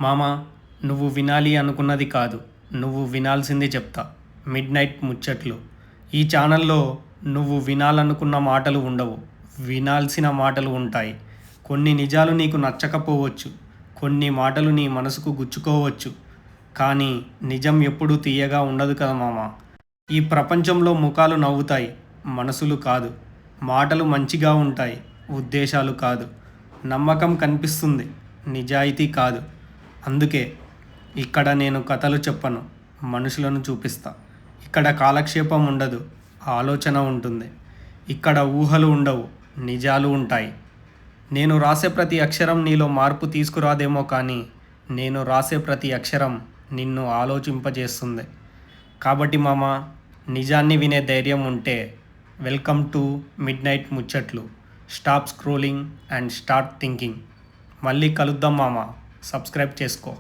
మామ, నువ్వు వినాలి అనుకున్నది కాదు, నువ్వు వినాల్సింది చెప్తా. మిడ్ నైట్ ముచ్చట్లు. ఈ ఛానల్లో నువ్వు వినాలనుకున్న మాటలు ఉండవు, వినాల్సిన మాటలు ఉంటాయి. కొన్ని నిజాలు నీకు నచ్చకపోవచ్చు, కొన్ని మాటలు నీ మనసుకు గుచ్చుకోవచ్చు. కానీ నిజం ఎప్పుడూ తీయగా ఉండదు కదా మామ. ఈ ప్రపంచంలో ముఖాలు నవ్వుతాయి, మనసులు కాదు. మాటలు మంచిగా ఉంటాయి, ఉద్దేశాలు కాదు. నమ్మకం కనిపిస్తుంది, నిజాయితీ కాదు. అందుకే ఇక్కడ నేను కథలు చెప్పను, మనుషులను చూపిస్తా. ఇక్కడ కాలక్షేపం ఉండదు, ఆలోచన ఉంటుంది. ఇక్కడ ఊహలు ఉండవు, నిజాలు ఉంటాయి. నేను రాసే ప్రతి అక్షరం నీలో మార్పు తీసుకురాదేమో, కానీ నేను రాసే ప్రతి అక్షరం నిన్ను ఆలోచింపజేస్తుంది. కాబట్టి మామ, నిజాన్ని వినే ధైర్యం ఉంటే వెల్కమ్ టు మిడ్ నైట్ ముచ్చట్లు. Stop scrolling and start thinking. మళ్ళీ కలుద్దాం మామ. సబ్స్క్రైబ్ చేసుకో.